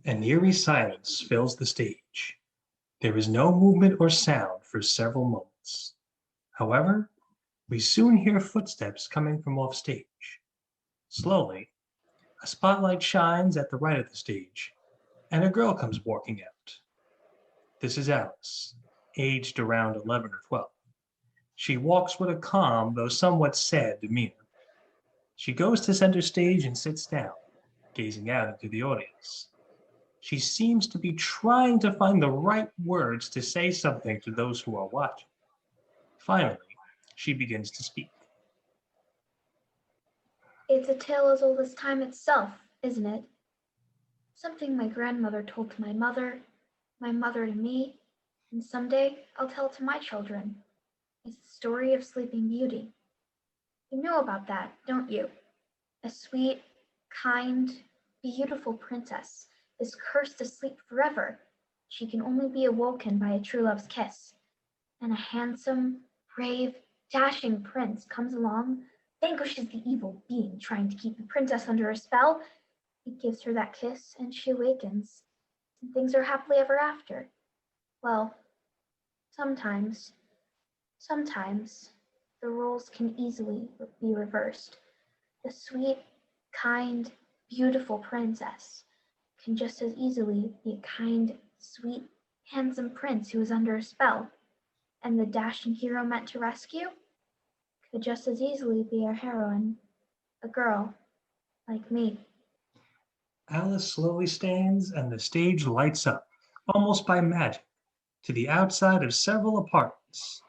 An eerie silence fills the stage. There is no movement or sound for several moments. However, we soon hear footsteps coming from off stage. Slowly, a spotlight shines at the right of the stage, and a girl comes walking out. This is Alice, aged around 11 or 12. She walks with a calm, though somewhat sad demeanor. She goes to center stage and sits down, gazing out into the audience. She seems to be trying to find the right words to say something to those who are watching. Finally, she begins to speak. It's a tale as old as time itself, isn't it? Something my grandmother told to my mother to me, and someday I'll tell it to my children. It's the story of Sleeping Beauty. You know about that, don't you? A sweet, kind, beautiful princess is cursed to sleep forever. She can only be awoken by a true love's kiss. And a handsome, brave, dashing prince comes along, vanquishes the evil being trying to keep the princess under a spell. He gives her that kiss, and she awakens, and things are happily ever after. Well, sometimes, sometimes, the roles can easily be reversed. The sweet, kind, beautiful princess can just as easily be a kind, sweet, handsome prince who is under a spell, and the dashing hero meant to rescue could just as easily be a heroine, a girl like me. Alice slowly stands, and the stage lights up, almost by magic, to the outside of several apartments.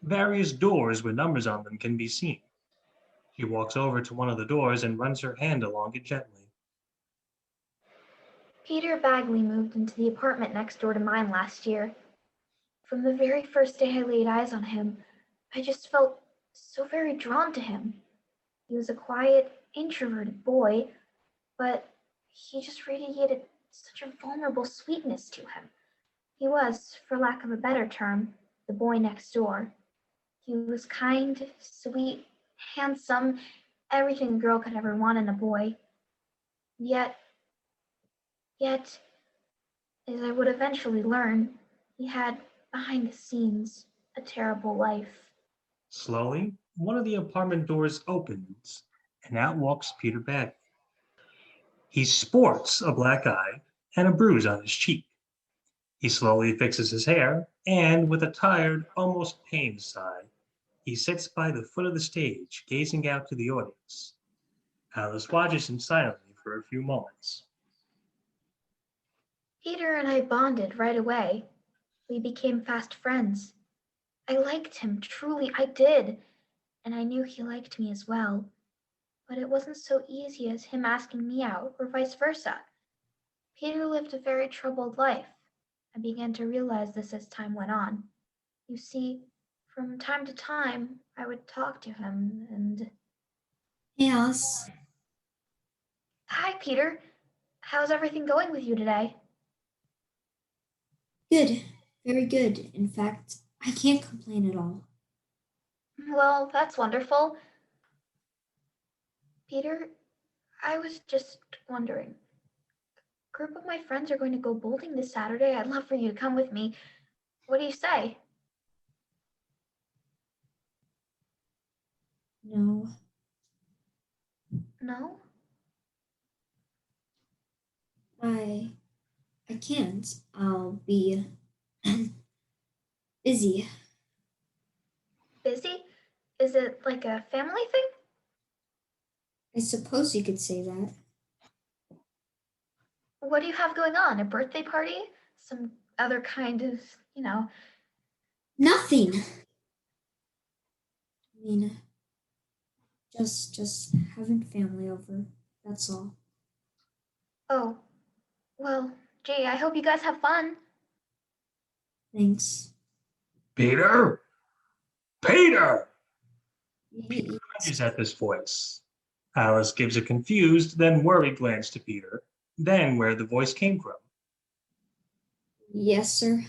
Various doors with numbers on them can be seen. She walks over to one of the doors and runs her hand along it gently. Peter Bagley moved into the apartment next door to mine last year. From the very first day I laid eyes on him, I just felt so very drawn to him. He was a quiet, introverted boy, but he just radiated such a vulnerable sweetness to him. He was, for lack of a better term, the boy next door. He was kind, sweet, handsome, everything a girl could ever want in a boy. Yet, yet, as I would eventually learn, he had, behind the scenes, a terrible life. Slowly, one of the apartment doors opens, and out walks Peter Bagley. He sports a black eye and a bruise on his cheek. He slowly fixes his hair, and with a tired, almost pained sigh, he sits by the foot of the stage, gazing out to the audience. Alice watches him silently for a few moments. Peter and I bonded right away. We became fast friends. I liked him, truly I did, and I knew he liked me as well. But it wasn't so easy as him asking me out, or vice versa. Peter lived a very troubled life. I began to realize this as time went on. You see, from time to time, I would talk to him and. Yes, Hi, Peter. How's everything going with you today? good, very good. In fact, I can't complain at all. Well, that's wonderful. Peter, I was just wondering. A group of my friends are going to go bowling this Saturday. I'd love for you to come with me. What do you say? No, No? I I can't. I'll be busy. Busy? Is it like a family thing? I suppose you could say that. What do you have going on? A birthday party? Some other kind of, you know. Nothing. I mean, just having family over. That's all. Oh, well, gee, I hope you guys have fun. Thanks. Peter? Peter! Yes, Is at this voice. Alice gives a confused, then worried glance to Peter, then where the voice came from. yes, sir.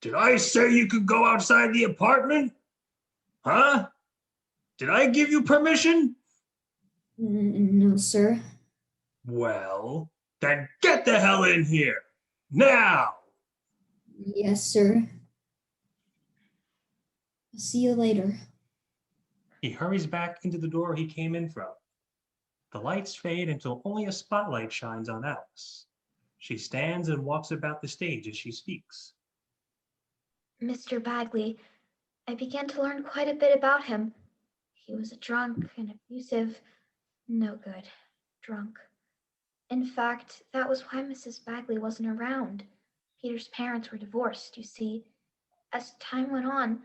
Did I say you could go outside the apartment? Huh? Did I give you permission? No, sir. Well, Then get the hell in here! Now! Yes, sir. I'll see you later. He hurries back into the door he came in from. The lights fade until only a spotlight shines on Alice. She stands and walks about the stage as she speaks. Mr. Bagley, I began to learn quite a bit about him. He was a drunk and abusive, no good, drunk. In fact, that was why Mrs. Bagley wasn't around. Peter's parents were divorced, you see. As time went on,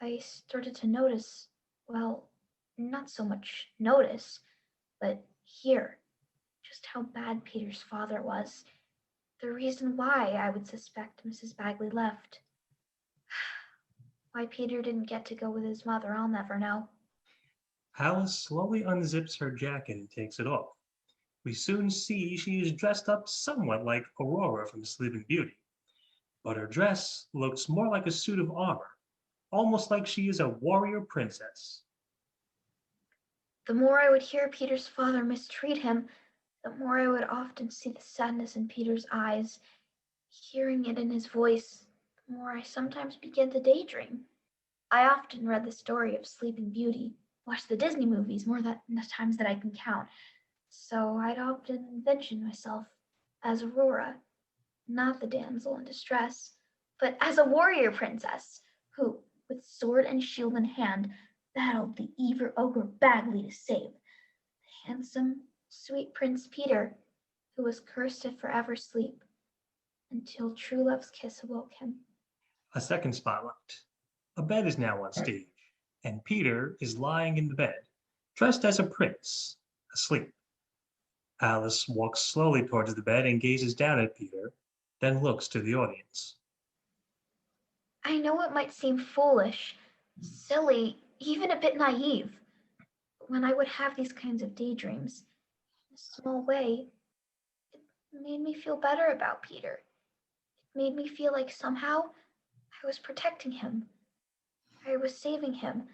I started to notice, well, not so much notice, but hear just how bad Peter's father was. The reason why I would suspect Mrs. Bagley left. Why Peter didn't get to go with his mother, I'll never know. Alice slowly unzips her jacket and takes it off. We soon see she is dressed up somewhat like Aurora from Sleeping Beauty, but her dress looks more like a suit of armor, almost like she is a warrior princess. The more I would hear Peter's father mistreat him, the more I would often see the sadness in Peter's eyes. Hearing it in his voice, the more I sometimes began to daydream. I often read the story of Sleeping Beauty, watched the Disney movies more than the times that I can count. So I'd often envision myself as Aurora, not the damsel in distress, but as a warrior princess who, with sword and shield in hand, battled the evil ogre Bagley to save the handsome, sweet Prince Peter, who was cursed to forever sleep until true love's kiss awoke him. A second spotlight. A bed is now on stage, and Peter is lying in the bed, dressed as a prince, asleep. Alice walks slowly towards the bed and gazes down at Peter, then looks to the audience. I know it might seem foolish, silly, even a bit naive, but when I would have these kinds of daydreams, in a small way, it made me feel better about Peter. It made me feel like somehow I was protecting him. I was saving him,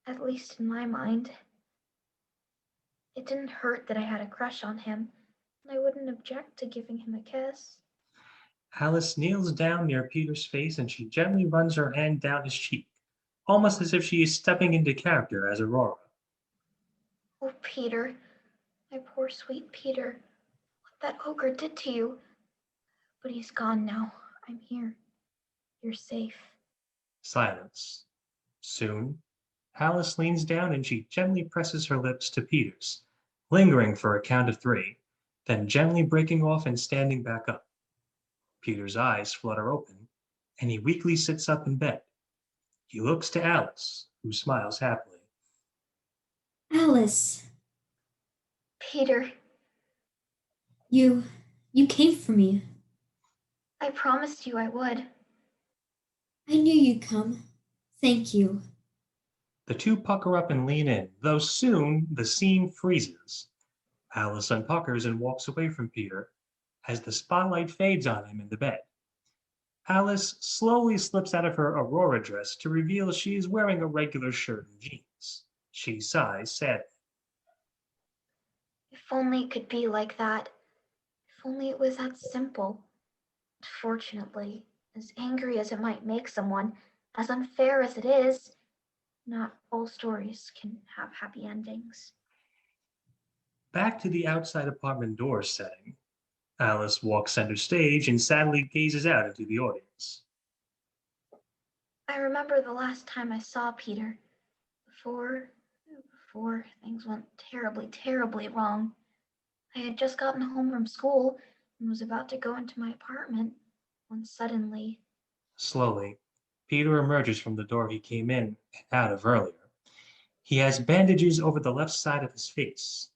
at least in my mind. It didn't hurt that I had a crush on him, and I wouldn't object to giving him a kiss. Alice kneels down near Peter's face and she gently runs her hand down his cheek, almost as if she is stepping into character as Aurora. Oh, Peter, my poor sweet Peter, what that ogre did to you. But he's gone now. I'm here. You're safe. Silence. Soon, Alice leans down and she gently presses her lips to Peter's, lingering for a count of three, then gently breaking off and standing back up. Peter's eyes flutter open, and he weakly sits up in bed. He looks to Alice, who smiles happily. Alice, Peter, you came for me. I promised you I would. I knew you'd come. Thank you. The two pucker up and lean in, though soon the scene freezes. Alice unpuckers and walks away from Peter as the spotlight fades on him in the bed. Alice slowly slips out of her Aurora dress to reveal she is wearing a regular shirt and jeans. She sighs sadly. If only it could be like that. If only it was that simple. Fortunately, as angry as it might make someone, as unfair as it is, not all stories can have happy endings. Back to the outside apartment door setting. Alice walks center stage and sadly gazes out into the audience. I remember the last time I saw Peter, before things went terribly, terribly wrong. I had just gotten home from school and was about to go into my apartment when suddenly, Slowly, Peter emerges from the door he came in and out of earlier. He has bandages over the left side of his face.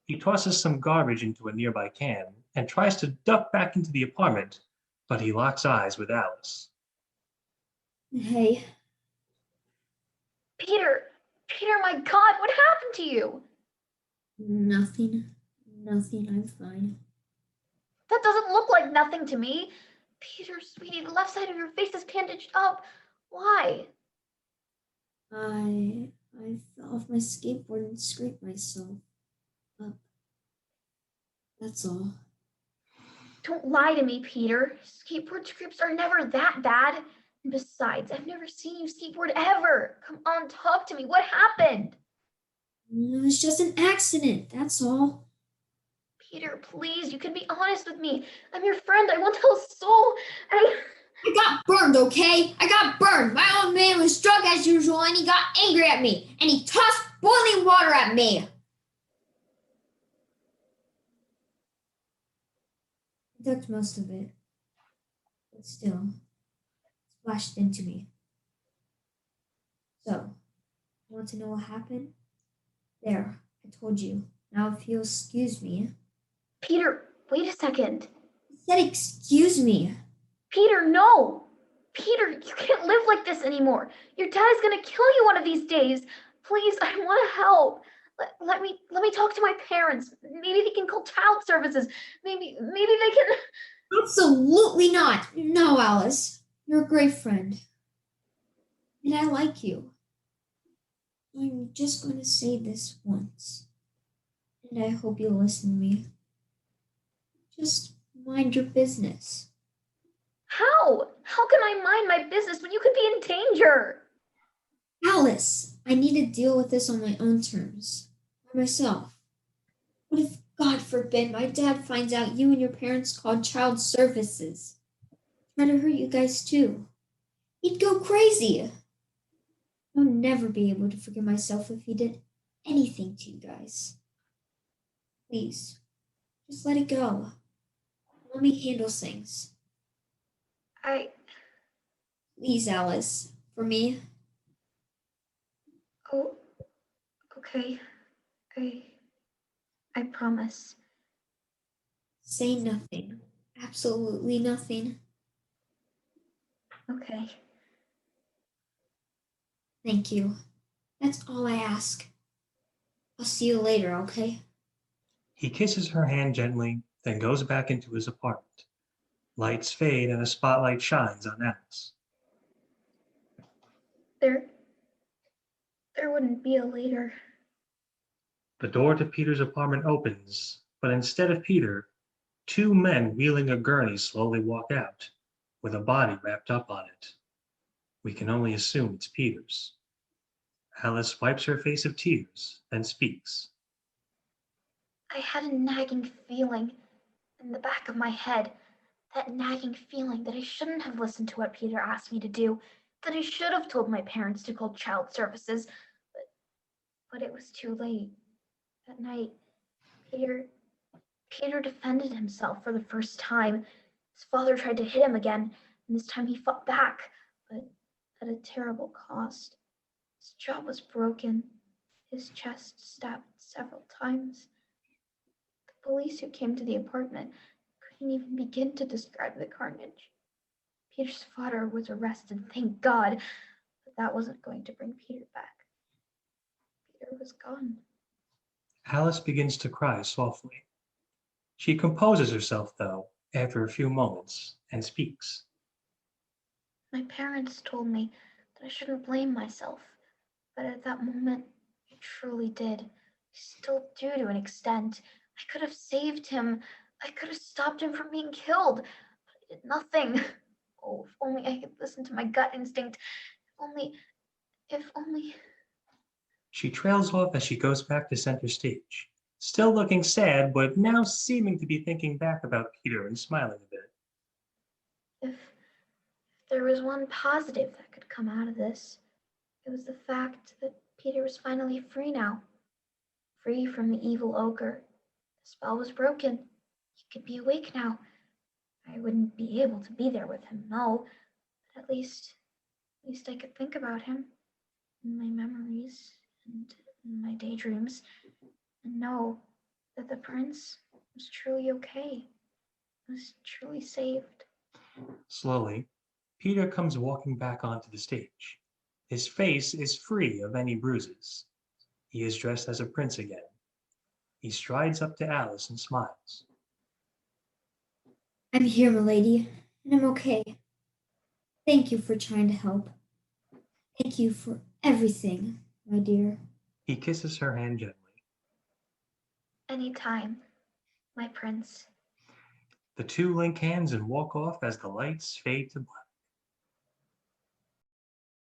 He tosses some garbage into a nearby can and tries to duck back into the apartment, but he locks eyes with Alice. Hey, Peter, Peter, my God, what happened to you? nothing. Nothing, I'm fine. That doesn't look like nothing to me. Peter, sweetie, the left side of your face is bandaged up. Why? I fell off my skateboard and scraped myself up. That's all. Don't lie to me, Peter. Skateboard scripts are never that bad. And besides, I've never seen you skateboard ever. Come on, talk to me. What happened? It was just an accident, that's all. Peter, please, you can be honest with me. I'm your friend. I won't tell a soul. I got burned, okay? I got burned. My old man was drunk as usual and he got angry at me and he tossed boiling water at me. I ducked most of it, but still, it splashed into me. So, want to know what happened? There, I told you. Now if you'll excuse me. Peter, wait a second. I said excuse me. Peter, no. Peter, you can't live like this anymore. Your dad is gonna kill you one of these days. Please, I want to help. Let me talk to my parents. Maybe they can call child services. Maybe they can. Absolutely not. No, Alice. You're a great friend. And I like you. I'm just going to say this once. And I hope you'll listen to me. Just mind your business. How? How can I mind my business when you could be in danger? Alice, I need to deal with this on my own terms. By myself. What if, God forbid, my dad finds out you and your parents called child services? Try to hurt you guys too. He'd go crazy. I'll never be able to forgive myself if he did anything to you guys. Please, just let it go. Let me handle things. Please, Alice, for me. Oh, okay. I promise. Say nothing. Absolutely nothing. Okay. Thank you. That's all I ask. I'll see you later, okay? He kisses her hand gently, then goes back into his apartment. Lights fade and a spotlight shines on Alice. There wouldn't be a later. The door to Peter's apartment opens, but instead of Peter, two men wheeling a gurney slowly walk out, with a body wrapped up on it. We can only assume it's Peter's. Alice wipes her face of tears, then speaks. I had a nagging feeling in the back of my head. That nagging feeling that I shouldn't have listened to what Peter asked me to do, that I should have told my parents to call child services, but it was too late. That night, Peter defended himself for the first time. His father tried to hit him again, and this time he fought back, but at a terrible cost. His jaw was broken, his chest stabbed several times. The police who came to the apartment couldn't even begin to describe the carnage. Peter's father was arrested, thank God, but that wasn't going to bring Peter back. Peter was gone. Alice begins to cry softly. She composes herself, though, after a few moments, and speaks. My parents told me that I shouldn't blame myself, but at that moment, I truly did. I still do to an extent. I could have saved him. I could have stopped him from being killed, but I did nothing. Oh, if only I could listen to my gut instinct. If only. She trails off as she goes back to center stage, still looking sad, but now seeming to be thinking back about Peter and smiling a bit. If there was one positive that could come out of this, it was the fact that Peter was finally free now. Free from the evil ogre. The spell was broken. He could be awake now. I wouldn't be able to be there with him, no. But at least I could think about him in my memories and in my daydreams and know that the prince was truly okay, was truly saved. Slowly, Peter comes walking back onto the stage. His face is free of any bruises. He is dressed as a prince again. He strides up to Alice and smiles. I'm here, milady, and I'm okay. Thank you for trying to help. Thank you for everything, my dear. He kisses her hand gently. Anytime, my prince. The two link hands and walk off as the lights fade to black.